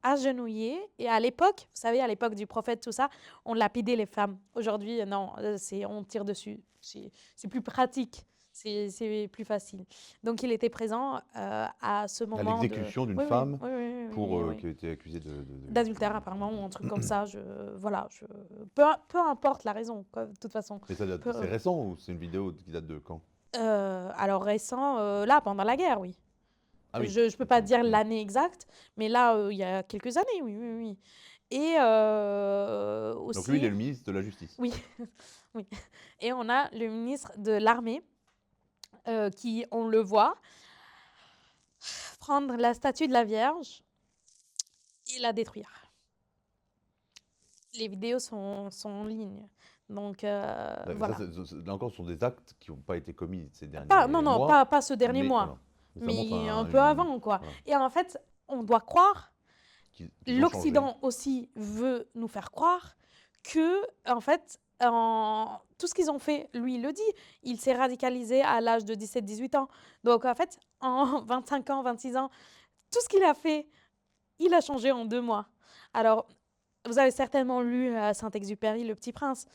S1: Agenouillées et à l'époque, vous savez, à l'époque du prophète, tout ça, on lapidait les femmes. Aujourd'hui, non, on tire dessus. C'est plus pratique, c'est plus facile. Donc il était présent, à ce
S2: À
S1: moment de
S2: l'exécution d'une
S1: oui, oui,
S2: femme
S1: oui, oui, oui,
S2: pour,
S1: oui, oui.
S2: qui a été accusée
S1: D'adultère apparemment ou un truc comme ça, voilà, peu importe la raison quoi, de toute façon.
S2: Mais ça
S1: Peu
S2: c'est récent ou c'est une vidéo qui date de quand?
S1: Alors récent, là, pendant la guerre, oui.
S2: Ah oui,
S1: Je ne peux
S2: ok.
S1: pas dire l'année exacte, mais là, il y a quelques années, oui, oui, oui. Et
S2: Donc lui, il est
S1: aussi,
S2: le ministre de la Justice.
S1: oui, oui. Et on a le ministre de l'Armée qui, on le voit, prendre la statue de la Vierge et la détruire. Les vidéos sont en ligne. Donc,
S2: Ouais, mais ça,
S1: voilà.
S2: là encore, ce sont des actes qui n'ont pas été commis ces
S1: Non,
S2: derniers
S1: non,
S2: mois,
S1: pas ce dernier
S2: mais
S1: mois,
S2: voilà. Mais ça montre
S1: mais un peu avant, quoi.
S2: voilà,
S1: Et en fait, on doit croire,
S2: qu'ils ont changé.
S1: l'Occident aussi veut nous faire croire que, en fait, tout ce qu'ils ont fait, lui, il le dit, il s'est radicalisé à l'âge de 17-18 ans. Donc, en fait, en 25 ans, 26 ans, tout ce qu'il a fait, il a changé en 2 mois. Alors, vous avez certainement lu Saint-Exupéry, Le Petit Prince.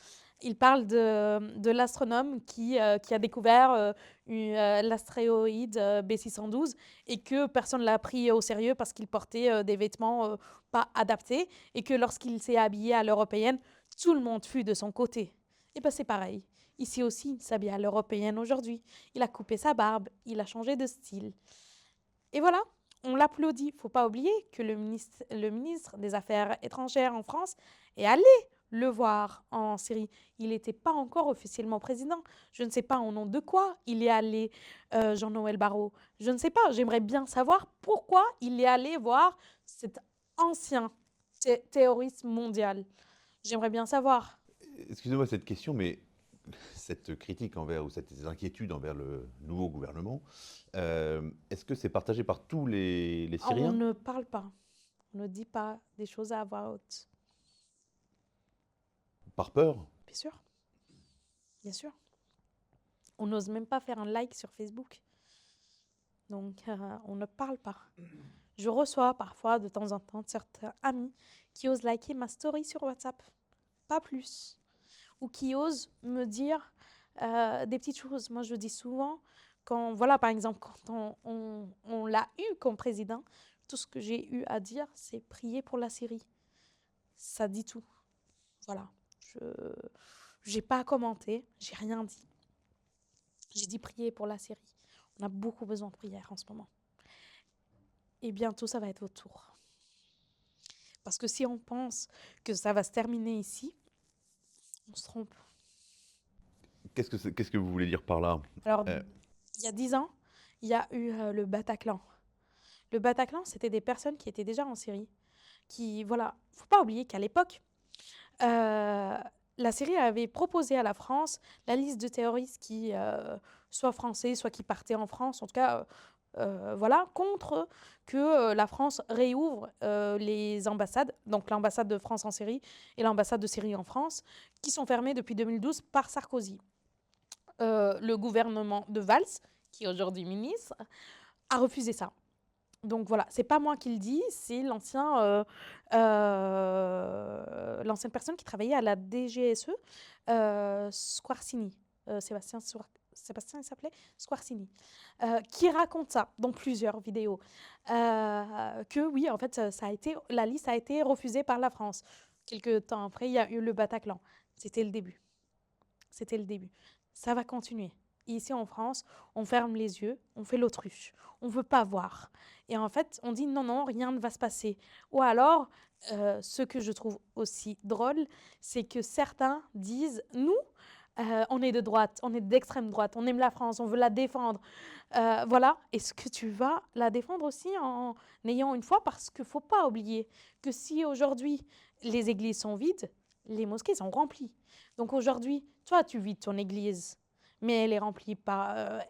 S1: Il parle de l'astronome qui a découvert l'astéroïde B612 et que personne ne l'a pris au sérieux parce qu'il portait des vêtements pas adaptés et que lorsqu'il s'est habillé à l'européenne, tout le monde fut de son côté. Et bien c'est pareil. Ici aussi, il s'habille à l'européenne aujourd'hui. Il a coupé sa barbe, il a changé de style. Et voilà, on l'applaudit. Faut pas oublier que le ministre des Affaires étrangères en France est allé le voir en Syrie. Il n'était pas encore officiellement président. Je ne sais pas au nom de quoi il est allé, Jean-Noël Barrot. Je ne sais pas. J'aimerais bien savoir pourquoi il est allé voir cet ancien terroriste mondial. J'aimerais bien savoir.
S2: Excusez-moi cette question, mais cette critique envers, ou cette inquiétude envers le nouveau gouvernement, est-ce que c'est partagé par tous les
S1: On
S2: Syriens?
S1: ne parle pas. On ne dit pas des choses à voix haute.
S2: Par peur?
S1: Bien sûr, bien sûr. On n'ose même pas faire un like sur Facebook. Donc, on ne parle pas. Je reçois parfois, de temps en temps, certains amis qui osent liker ma story sur WhatsApp. Pas plus. Ou qui osent me dire des petites choses. Moi, je dis souvent, voilà, par exemple, quand on l'a eu comme président, tout ce que j'ai eu à dire, c'est prier pour la Syrie. Ça dit tout. Voilà. Je n'ai pas commenté, j'ai rien dit. J'ai dit prier pour la Syrie. On a beaucoup besoin de prière en ce moment. Et bientôt, ça va être votre tour. Parce que si on pense que ça va se terminer ici, on se trompe.
S2: Qu'est-ce que vous voulez dire par là?
S1: Alors,
S2: Euh,
S1: il y a 10 ans, il y a eu le Bataclan. Le Bataclan, c'était des personnes qui étaient déjà en Syrie. Voilà, faut pas oublier qu'à l'époque, la Syrie avait proposé à la France la liste de terroristes qui, soit français, soit qui partaient en France, en tout cas, voilà, contre que la France réouvre les ambassades, donc l'ambassade de France en Syrie et l'ambassade de Syrie en France, qui sont fermées depuis 2012 par Sarkozy. Le gouvernement de Valls, qui est aujourd'hui ministre, a refusé ça. Donc voilà, c'est pas moi qui le dis, c'est l'ancienne personne qui travaillait à la DGSE, Squarcini, Sébastien il s'appelait Squarcini, qui raconte ça dans plusieurs vidéos, que oui, en fait, la liste a été refusée par la France. Quelques temps après, il y a eu le Bataclan. C'était le début. C'était le début. Ça va continuer. Ici en France, on ferme les yeux, on fait l'autruche. On ne veut pas voir. Et en fait, on dit non, non, rien ne va se passer. Ou alors, ce que je trouve aussi drôle, c'est que certains disent, nous, on est de droite, on est d'extrême droite, on aime la France, on veut la défendre. Voilà. Est-ce que tu vas la défendre aussi en ayant une foi? Parce qu'il ne faut pas oublier que si aujourd'hui les églises sont vides, les mosquées sont remplies. Donc aujourd'hui, toi, tu vides ton église, mais elle est remplie par...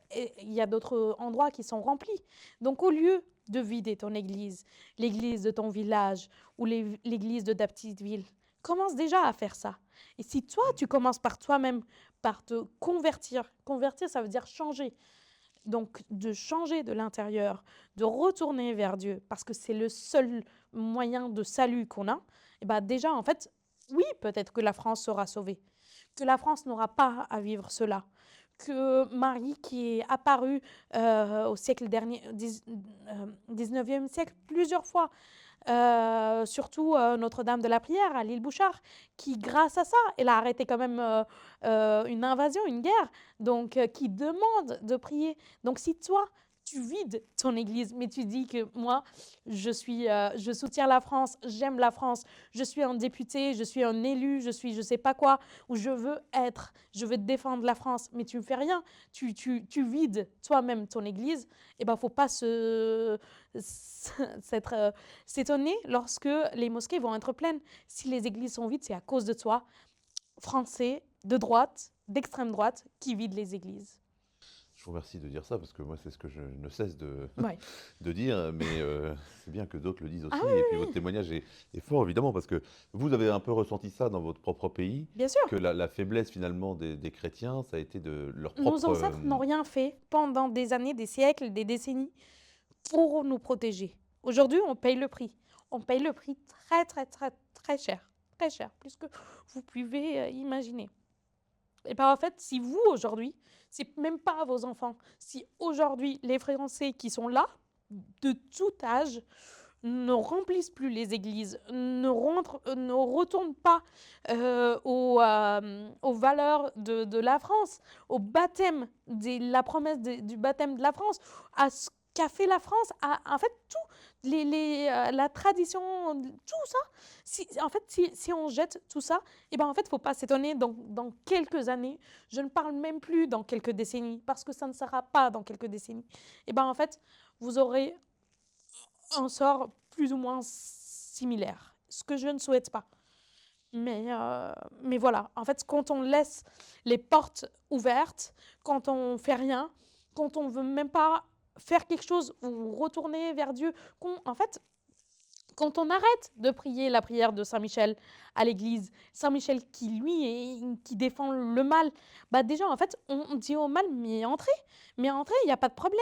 S1: il y a d'autres endroits qui sont remplis. Donc au lieu de vider ton église, l'église de ton village ou l'église de ta petite ville, commence déjà à faire ça. Et si toi, tu commences par toi-même, par te convertir, convertir, ça veut dire changer. Donc de changer de l'intérieur, de retourner vers Dieu, parce que c'est le seul moyen de salut qu'on a, et ben déjà, en fait, oui, peut-être que la France sera sauvée, que la France n'aura pas à vivre cela, que Marie, qui est apparue au siècle dernier, 19e siècle, plusieurs fois, surtout Notre-Dame de la Prière à l'île Bouchard, qui grâce à ça, elle a arrêté quand même une invasion, une guerre, donc qui demande de prier. Donc si toi, tu vides ton église, mais tu dis que moi, je soutiens la France, j'aime la France, je suis un député, je suis un élu, je suis je sais pas quoi, où je veux défendre la France, mais tu ne fais rien, tu vides toi-même ton église, et ben faut pas s'être, s'étonner lorsque les mosquées vont être pleines. Si les églises sont vides, c'est à cause de toi, Français, de droite, d'extrême droite, qui vident les églises.
S2: Je vous remercie de dire ça parce que moi, c'est ce que je ne cesse
S1: Ouais.
S2: de dire, mais c'est bien que d'autres le disent
S1: Ah
S2: aussi.
S1: oui,
S2: Et puis
S1: oui,
S2: votre
S1: oui,
S2: témoignage est fort, évidemment, parce que vous avez un peu ressenti ça dans votre propre pays,
S1: bien sûr.
S2: que la faiblesse finalement des chrétiens, ça a été de leur
S1: Nos
S2: propre...
S1: ancêtres n'ont rien fait pendant des années, des siècles, des décennies pour nous protéger. Aujourd'hui, on paye le prix. On paye le prix très, très, très, très cher, plus que vous pouvez imaginer. Et bien en fait, si vous, aujourd'hui, c'est même pas vos enfants, si aujourd'hui, les Français qui sont là, de tout âge, ne remplissent plus les églises, ne retournent pas aux valeurs de la France, au baptême, la promesse du baptême de la France, à ce qu'a fait la France, en fait, tout, la tradition, tout ça. En fait, si on jette tout ça, et ben en fait, il ne faut pas s'étonner dans quelques années, je ne parle même plus dans quelques décennies, parce que ça ne sera pas dans quelques décennies. Et ben en fait, vous aurez un sort plus ou moins similaire, ce que je ne souhaite pas. Mais voilà, en fait, quand on laisse les portes ouvertes, quand on fait rien, quand on veut même pas faire quelque chose ou retourner vers Dieu, en fait, quand on arrête de prier la prière de Saint-Michel à l'église, Saint-Michel qui, lui, qui défend le mal, bah déjà, en fait, on dit au mal, mais entrez, il n'y a pas de problème.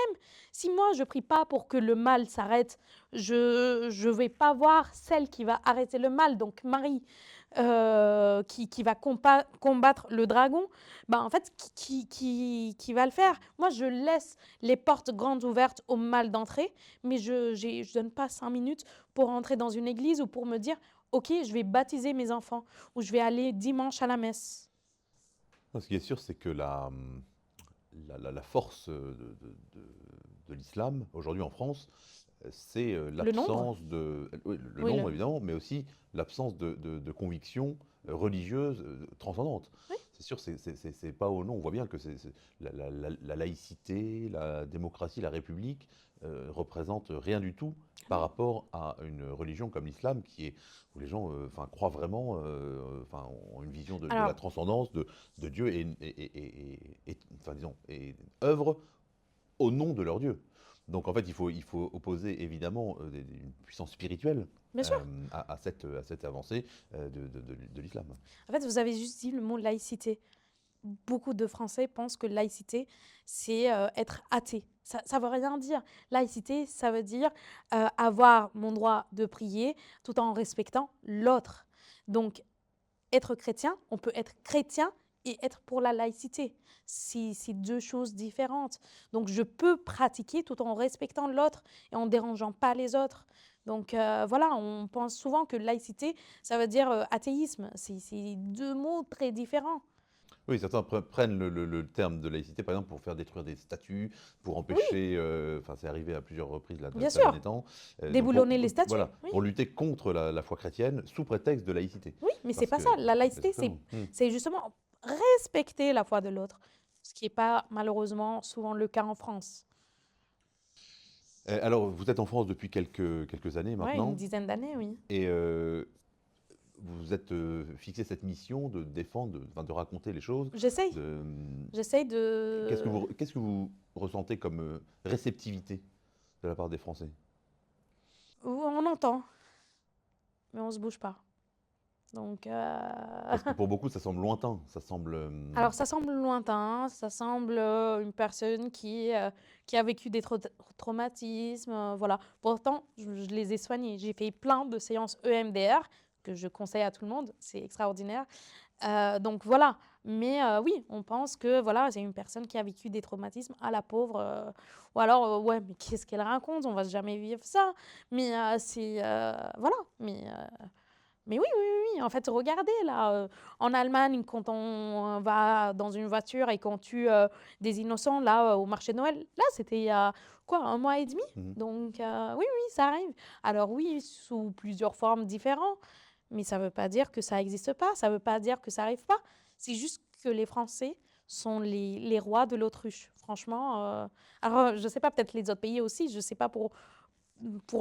S1: Si moi, je prie pas pour que le mal s'arrête, je vais pas voir celle qui va arrêter le mal, donc Marie, qui va combattre le dragon, bah en fait, qui va le faire. Moi, je laisse les portes grandes ouvertes au mal d'entrer, mais je donne pas 5 minutes pour entrer dans une église ou pour me dire, OK, je vais baptiser mes enfants ou je vais aller dimanche à la messe.
S2: Ce qui est sûr, c'est que la force de l'islam, aujourd'hui en France, c'est
S1: Le nombre?
S2: l'absence oui, le
S1: Oui,
S2: nombre évidemment, mais aussi l'absence de convictions religieuses transcendantes.
S1: oui.
S2: C'est sûr, c'est pas au nom. On voit bien que la laïcité, la démocratie, la République représentent rien du tout par rapport à une religion comme l'islam, où les gens enfin, croient vraiment, enfin, ont une vision de la
S1: Alors,
S2: transcendance de Dieu enfin, disons, et œuvrent au nom de leur Dieu. Donc en fait, il faut opposer évidemment une puissance spirituelle
S1: bien sûr.
S2: à cette avancée de l'islam.
S1: En fait, vous avez juste dit le mot laïcité. Beaucoup de Français pensent que laïcité, c'est être athée. Ça veut rien dire. Laïcité, ça veut dire avoir mon droit de prier tout en respectant l'autre. Donc, être chrétien, on peut être chrétien et être pour la laïcité. C'est deux choses différentes. Donc, je peux pratiquer tout en respectant l'autre et en dérangeant pas les autres. Donc, voilà, on pense souvent que laïcité, ça veut dire athéisme. C'est deux mots très différents.
S2: Oui, certains prennent le terme de laïcité, par exemple, pour faire détruire des statues, pour
S1: Oui,
S2: empêcher, enfin c'est arrivé à plusieurs reprises là,
S1: bien
S2: ces derniers
S1: sûr.
S2: temps, donc
S1: Déboulonner les statues,
S2: voilà,
S1: oui.
S2: pour lutter contre la foi chrétienne sous prétexte de laïcité.
S1: Oui, mais c'est
S2: Parce
S1: pas
S2: que,
S1: ça. La laïcité,
S2: exactement.
S1: c'est justement respecter la foi de l'autre, ce qui n'est pas malheureusement souvent le cas en France.
S2: Alors, vous êtes en France depuis quelques années
S1: Ouais, une
S2: maintenant,
S1: dizaine d'années, oui.
S2: et vous vous êtes fixé cette mission de défendre, enfin, de raconter les choses.
S1: J'essaye.
S2: De,
S1: J'essaye de...
S2: qu'est-ce que vous ressentez comme réceptivité de la part des Français?
S1: On entend, mais on se bouge pas. Donc,
S2: Parce que pour beaucoup, ça semble lointain, ça semble...
S1: alors ça semble lointain, ça semble une personne qui a vécu des traumatismes, voilà. Pourtant, je les ai soignés. J'ai fait plein de séances EMDR que je conseille à tout le monde, c'est extraordinaire. Donc voilà, Mais oui, on pense que voilà, c'est une personne qui a vécu des traumatismes, à la pauvre. Ou alors, ouais, mais qu'est-ce qu'elle raconte? On va jamais vivre ça. Mais voilà. Mais oui, oui, oui, oui. En fait, regardez là, en Allemagne, quand on va dans une voiture et qu'on tue des innocents là au marché de Noël, là, c'était il y a quoi, un mois et demi?
S2: Mhm.
S1: Donc oui, oui, ça arrive. Alors oui, sous plusieurs formes différentes, mais ça ne veut pas dire que ça n'existe pas, ça ne veut pas dire que ça n'arrive pas. C'est juste que les Français sont les rois de l'autruche. Franchement, alors je ne sais pas, peut-être les autres pays aussi, je ne sais pas pour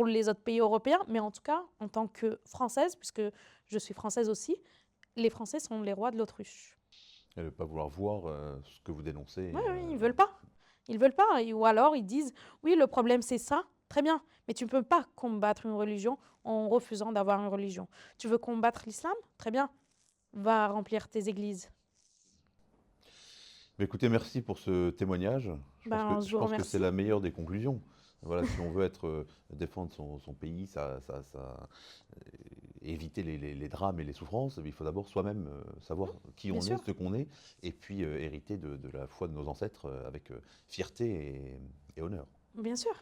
S1: les autres pays européens, mais en tout cas, en tant que Française, puisque je suis française aussi, les Français sont les rois de l'autruche.
S2: Et ne pas vouloir voir ce que vous dénoncez.
S1: Oui, oui, ils veulent pas. Ils veulent pas. Ou alors ils disent, oui, le problème c'est ça, très bien, mais tu ne peux pas combattre une religion en refusant d'avoir une religion. Tu veux combattre l'islam? Très bien, va remplir tes églises.
S2: Mais écoutez, merci pour ce témoignage.
S1: Ben, je
S2: Je
S1: vous
S2: pense que c'est
S1: remercie.
S2: la meilleure des conclusions. Voilà, si on veut défendre son pays, éviter les drames et les souffrances, il faut d'abord soi-même savoir qui
S1: Bien
S2: on est,
S1: sûr,
S2: ce qu'on est, et puis hériter de la foi de nos ancêtres avec fierté et honneur.
S1: bien sûr.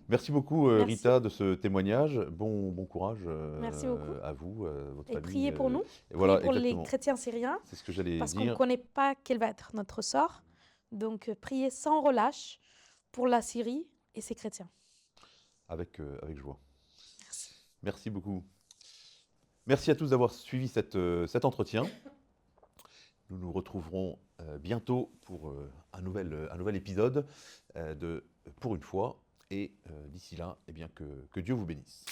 S2: Merci beaucoup
S1: Merci.
S2: Rita de ce témoignage. Bon courage
S1: Merci beaucoup.
S2: à vous, votre
S1: Et
S2: famille.
S1: priez pour nous,
S2: Et
S1: priez
S2: voilà,
S1: pour les
S2: exactement.
S1: chrétiens syriens,
S2: C'est ce que j'allais
S1: parce qu'on ne
S2: dire.
S1: connaît pas quel va être notre sort. Donc, priez sans relâche pour la Syrie et ses chrétiens.
S2: Avec joie.
S1: Merci.
S2: Merci beaucoup. Merci à tous d'avoir suivi cet entretien. Nous nous retrouverons bientôt pour un nouvel épisode de Pour une fois. Et d'ici là, eh bien, que Dieu vous bénisse.